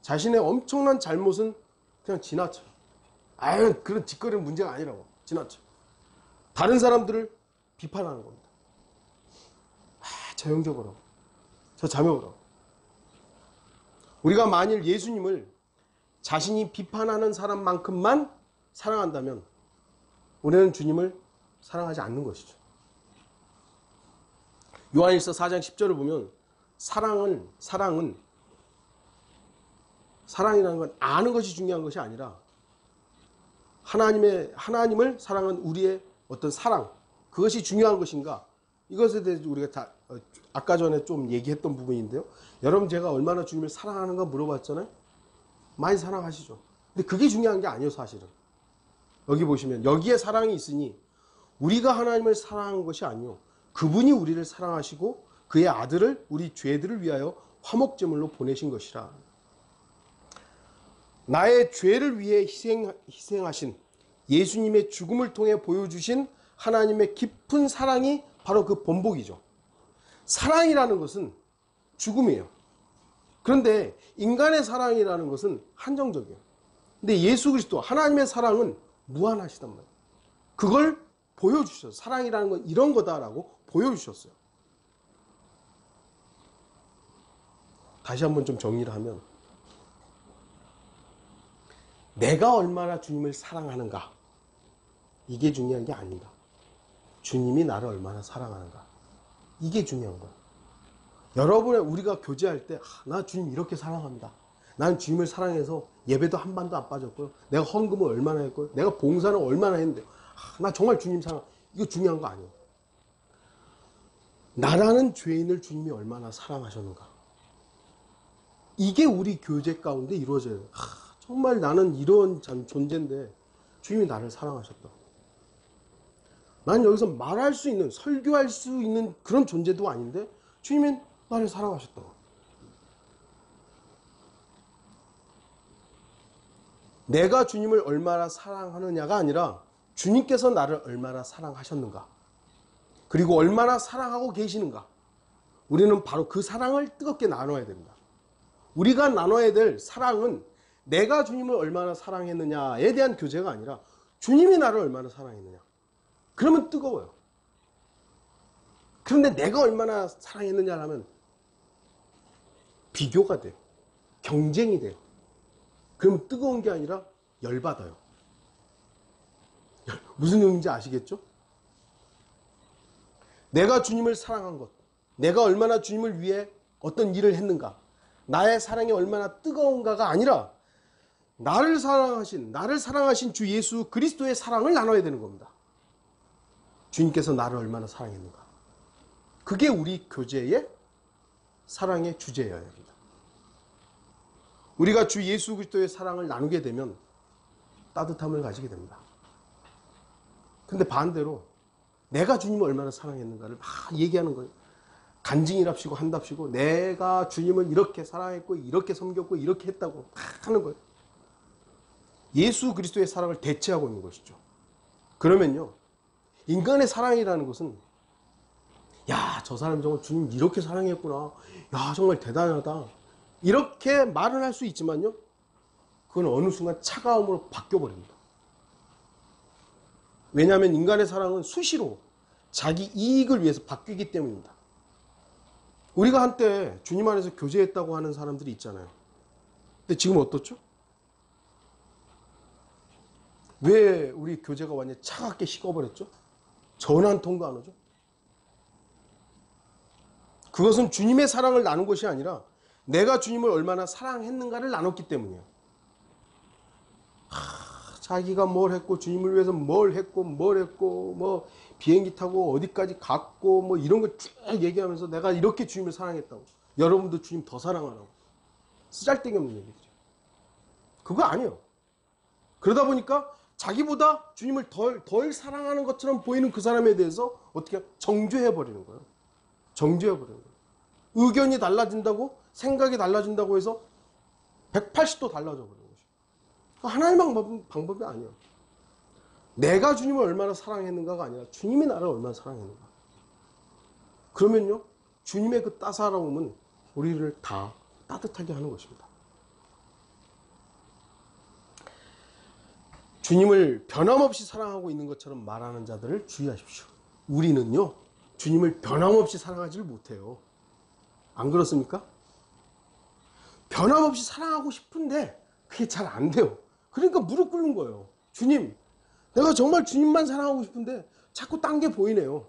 자신의 엄청난 잘못은 그냥 지나쳐요. 그런 짓거리는 문제가 아니라고 지나쳐. 다른 사람들을 비판하는 겁니다. 저 형제 보라고. 저 자매들아, 우리가 만일 예수님을 자신이 비판하는 사람만큼만 사랑한다면 우리는 주님을 사랑하지 않는 것이죠. 요한일서 4장 10절을 보면 사랑이라는 건 아는 것이 중요한 것이 아니라 하나님을 사랑한 우리의 어떤 사랑, 그것이 중요한 것인가? 이것에 대해서 우리가 아까 전에 좀 얘기했던 부분인데요. 여러분, 제가 얼마나 주님을 사랑하는가 물어봤잖아요. 많이 사랑하시죠. 근데 그게 중요한 게 아니에요, 사실은. 여기 보시면 여기에 사랑이 있으니 우리가 하나님을 사랑한 것이 아니요, 그분이 우리를 사랑하시고 그의 아들을 우리 죄들을 위하여 화목제물로 보내신 것이라. 나의 죄를 위해 희생하신 예수님의 죽음을 통해 보여주신 하나님의 깊은 사랑이 바로 그 본보기죠. 사랑이라는 것은 죽음이에요. 그런데 인간의 사랑이라는 것은 한정적이에요. 근데 예수 그리스도 하나님의 사랑은 무한하시단 말이에요. 그걸 보여주셨어요. 사랑이라는 건 이런 거다라고 보여주셨어요. 다시 한번 좀 정리를 하면, 내가 얼마나 주님을 사랑하는가, 이게 중요한 게 아닙니다. 주님이 나를 얼마나 사랑하는가, 이게 중요한 거예요. 여러분의 우리가 교제할 때, 나 주님 이렇게 사랑합니다. 나는 주님을 사랑해서 예배도 한 번도 안 빠졌고요. 내가 헌금을 얼마나 했고요. 내가 봉사는 얼마나 했는데, 나 정말 주님 사랑. 이거 중요한 거 아니에요. 나라는 죄인을 주님이 얼마나 사랑하셨는가. 이게 우리 교제 가운데 이루어져요. 정말 나는 이런 존재인데 주님이 나를 사랑하셨다. 난 여기서 말할 수 있는, 설교할 수 있는 그런 존재도 아닌데 주님이 나를 사랑하셨다. 내가 주님을 얼마나 사랑하느냐가 아니라 주님께서 나를 얼마나 사랑하셨는가, 그리고 얼마나 사랑하고 계시는가, 우리는 바로 그 사랑을 뜨겁게 나눠야 됩니다. 우리가 나눠야 될 사랑은 내가 주님을 얼마나 사랑했느냐에 대한 교제가 아니라 주님이 나를 얼마나 사랑했느냐. 그러면 뜨거워요. 그런데 내가 얼마나 사랑했느냐라면 비교가 돼요. 경쟁이 돼요. 그러면 뜨거운 게 아니라 열받아요. 무슨 의미인지 아시겠죠? 내가 주님을 사랑한 것, 내가 얼마나 주님을 위해 어떤 일을 했는가, 나의 사랑이 얼마나 뜨거운가가 아니라 나를 사랑하신 주 예수 그리스도의 사랑을 나눠야 되는 겁니다. 주님께서 나를 얼마나 사랑했는가. 그게 우리 교제의 사랑의 주제여야 합니다. 우리가 주 예수 그리스도의 사랑을 나누게 되면 따뜻함을 가지게 됩니다. 근데 반대로 내가 주님을 얼마나 사랑했는가를 막 얘기하는 거예요. 간증이랍시고 한답시고 내가 주님을 이렇게 사랑했고 이렇게 섬겼고 이렇게 했다고 막 하는 거예요. 예수 그리스도의 사랑을 대체하고 있는 것이죠. 그러면요, 인간의 사랑이라는 것은, 야, 저 사람 정말 주님 이렇게 사랑했구나, 야, 정말 대단하다, 이렇게 말은 할 수 있지만요, 그건 어느 순간 차가움으로 바뀌어버립니다. 왜냐하면 인간의 사랑은 수시로 자기 이익을 위해서 바뀌기 때문입니다. 우리가 한때 주님 안에서 교제했다고 하는 사람들이 있잖아요. 근데 지금 어떻죠? 왜 우리 교제가 완전히 차갑게 식어버렸죠? 전화 한 통도 안 오죠? 그것은 주님의 사랑을 나눈 것이 아니라 내가 주님을 얼마나 사랑했는가를 나눴기 때문이에요. 자기가 뭘 했고, 주님을 위해서 뭘 했고, 뭐 비행기 타고 어디까지 갔고, 뭐 이런 거 쭉 얘기하면서 내가 이렇게 주님을 사랑했다고, 여러분도 주님 더 사랑하라고, 쓰잘데기 없는 얘기죠. 그거 아니에요. 그러다 보니까 자기보다 주님을 덜 사랑하는 것처럼 보이는 그 사람에 대해서 어떻게 정죄해버리는 거예요. 정죄해버리는 거예요. 의견이 달라진다고, 생각이 달라진다고 해서 180도 달라져 버리는 거죠. 하나의 방법이 아니에요. 내가 주님을 얼마나 사랑했는가가 아니라 주님이 나를 얼마나 사랑했는가. 그러면요, 주님의 그 따사로움은 우리를 다 따뜻하게 하는 것입니다. 주님을 변함없이 사랑하고 있는 것처럼 말하는 자들을 주의하십시오. 우리는요, 주님을 변함없이 사랑하지를 못해요. 안 그렇습니까? 변함없이 사랑하고 싶은데 그게 잘 안 돼요. 그러니까 무릎 꿇는 거예요. 주님, 내가 정말 주님만 사랑하고 싶은데 자꾸 딴 게 보이네요.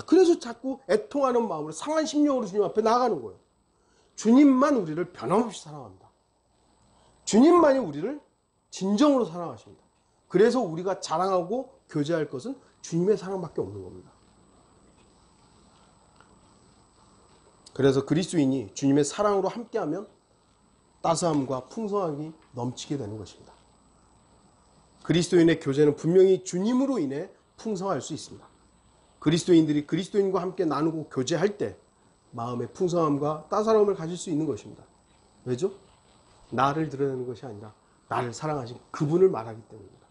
그래서 자꾸 애통하는 마음으로 상한 심령으로 주님 앞에 나아가는 거예요. 주님만 우리를 변함없이 사랑합니다. 주님만이 우리를 진정으로 사랑하십니다. 그래서 우리가 자랑하고 교제할 것은 주님의 사랑밖에 없는 겁니다. 그래서 그리스도인이 주님의 사랑으로 함께하면 따스함과 풍성함이 넘치게 되는 것입니다. 그리스도인의 교제는 분명히 주님으로 인해 풍성할 수 있습니다. 그리스도인들이 그리스도인과 함께 나누고 교제할 때 마음의 풍성함과 따스함을 가질 수 있는 것입니다. 왜죠? 나를 드러내는 것이 아니라 나를 사랑하신 그분을 말하기 때문입니다.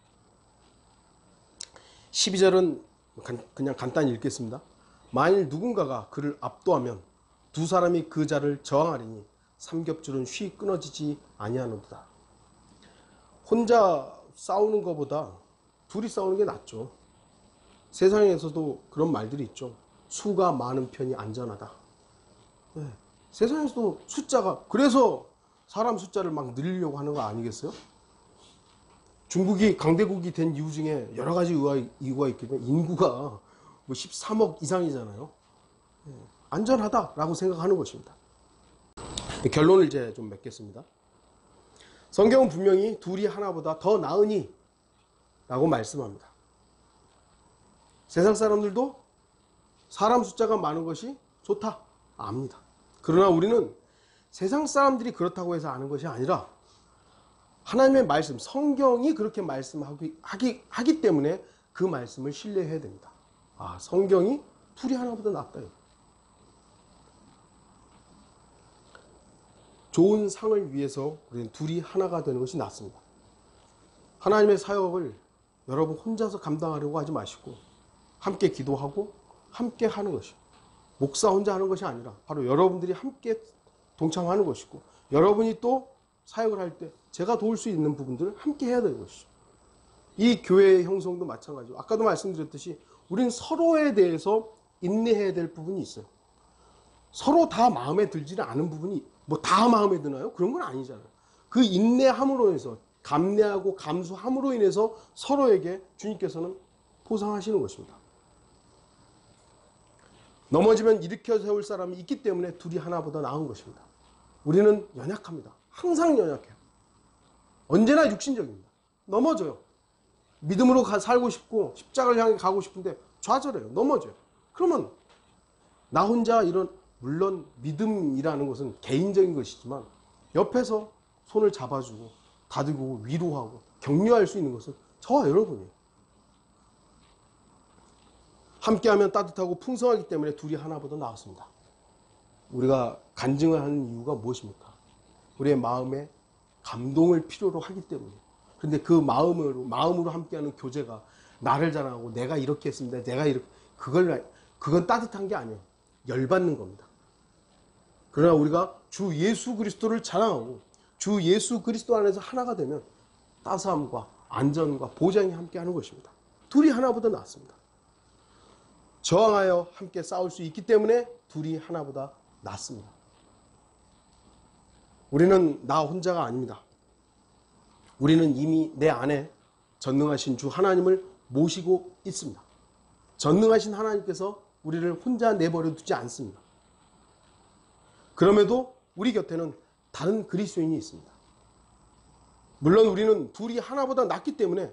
12절은 그냥 간단히 읽겠습니다. 만일 누군가가 그를 압도하면 두 사람이 그 자를 저항하리니 삼겹줄은 쉬 끊어지지 아니하노도다. 혼자 싸우는 것보다 둘이 싸우는 게 낫죠. 세상에서도 그런 말들이 있죠. 수가 많은 편이 안전하다. 네. 세상에서도 숫자가, 그래서 사람 숫자를 막 늘리려고 하는 거 아니겠어요? 중국이 강대국이 된 이유 중에 여러 가지 이유가 있겠지만 인구가 뭐 13억 이상이잖아요. 네. 안전하다라고 생각하는 것입니다. 결론을 이제 좀 맺겠습니다. 성경은 분명히 둘이 하나보다 더 나으니 라고 말씀합니다. 세상 사람들도 사람 숫자가 많은 것이 좋다 압니다. 그러나 우리는 세상 사람들이 그렇다고 해서 아는 것이 아니라 하나님의 말씀, 성경이 그렇게 말씀하기 때문에 그 말씀을 신뢰해야 됩니다. 아, 성경이 둘이 하나보다 낫다. 좋은 상을 위해서 우리는 둘이 하나가 되는 것이 낫습니다. 하나님의 사역을 여러분 혼자서 감당하려고 하지 마시고 함께 기도하고 함께 하는 것이, 목사 혼자 하는 것이 아니라 바로 여러분들이 함께 동참하는 것이고, 여러분이 또 사역을 할 때 제가 도울 수 있는 부분들을 함께 해야 되는 것이죠. 이 교회의 형성도 마찬가지고, 아까도 말씀드렸듯이 우리는 서로에 대해서 인내해야 될 부분이 있어요. 서로 다 마음에 들지는 않은 부분이, 뭐 다 마음에 드나요? 그런 건 아니잖아요. 그 인내함으로 해서, 감내하고 감수함으로 인해서 서로에게 주님께서는 보상하시는 것입니다. 넘어지면 일으켜 세울 사람이 있기 때문에 둘이 하나보다 나은 것입니다. 우리는 연약합니다. 항상 연약해요. 언제나 육신적입니다. 넘어져요. 믿음으로 살고 싶고 십자가를 향해 가고 싶은데 좌절해요. 넘어져요. 그러면 나 혼자 물론 믿음이라는 것은 개인적인 것이지만 옆에서 손을 잡아주고 다듬고 위로하고 격려할 수 있는 것은 저와 여러분이에요. 함께하면 따뜻하고 풍성하기 때문에 둘이 하나보다 나았습니다. 우리가 간증을 하는 이유가 무엇입니까? 우리의 마음에 감동을 필요로 하기 때문이에요. 그런데 그 마음으로 함께하는 교제가 나를 자랑하고 내가 이렇게 했습니다. 내가 이렇게, 그건 따뜻한 게 아니에요. 열받는 겁니다. 그러나 우리가 주 예수 그리스도를 자랑하고 주 예수 그리스도 안에서 하나가 되면 따스함과 안전과 보장이 함께하는 것입니다. 둘이 하나보다 낫습니다. 저항하여 함께 싸울 수 있기 때문에 둘이 하나보다 낫습니다. 우리는 나 혼자가 아닙니다. 우리는 이미 내 안에 전능하신 주 하나님을 모시고 있습니다. 전능하신 하나님께서 우리를 혼자 내버려 두지 않습니다. 그럼에도 우리 곁에는 다른 그리스도인이 있습니다. 물론 우리는 둘이 하나보다 낫기 때문에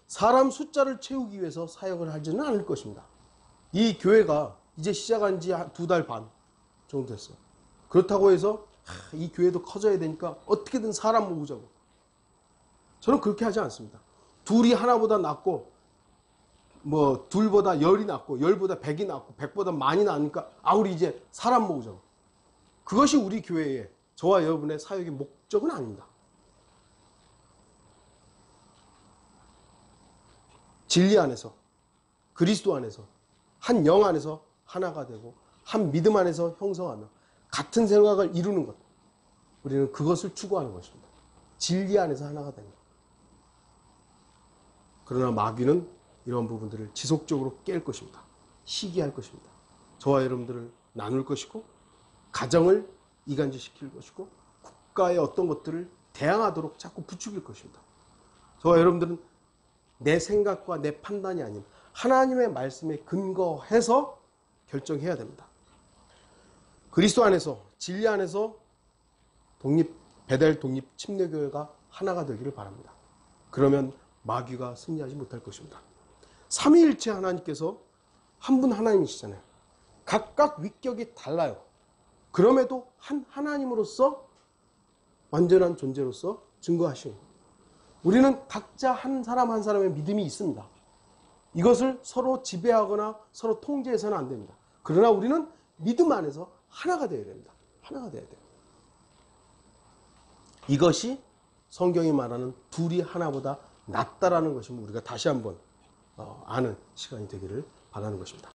사람 숫자를 채우기 위해서 사역을 하지는 않을 것입니다. 이 교회가 이제 시작한 지 2달 반 정도 됐어요. 그렇다고 해서 이 교회도 커져야 되니까 어떻게든 사람 모으자고. 저는 그렇게 하지 않습니다. 둘이 하나보다 낫고 뭐 둘보다 열이 낫고 열보다 백이 낫고 백보다 많이 나으니까 우리 이제 사람 모으자고. 그것이 우리 교회의, 저와 여러분의 사역의 목적은 아닙니다. 진리 안에서, 그리스도 안에서, 한 영 안에서 하나가 되고 한 믿음 안에서 형성하며 같은 생각을 이루는 것, 우리는 그것을 추구하는 것입니다. 진리 안에서 하나가 되는 것. 그러나 마귀는 이런 부분들을 지속적으로 깰 것입니다. 시기할 것입니다. 저와 여러분들을 나눌 것이고 가정을 이간질시킬 것이고 국가의 어떤 것들을 대항하도록 자꾸 부추길 것입니다. 저와 여러분들은 내 생각과 내 판단이 아닌 하나님의 말씀에 근거해서 결정해야 됩니다. 그리스도 안에서, 진리 안에서 베델 독립 침례교회가 하나가 되기를 바랍니다. 그러면 마귀가 승리하지 못할 것입니다. 삼위일체 하나님께서 한 분 하나님이시잖아요. 각각 위격이 달라요. 그럼에도 한 하나님으로서 완전한 존재로서 증거하시는 거예요. 우리는 각자 한 사람 한 사람의 믿음이 있습니다. 이것을 서로 지배하거나 서로 통제해서는 안 됩니다. 그러나 우리는 믿음 안에서 하나가 되어야 됩니다. 하나가 되어야 돼요. 이것이 성경이 말하는 둘이 하나보다 낫다라는 것임을 우리가 다시 한번 아는 시간이 되기를 바라는 것입니다.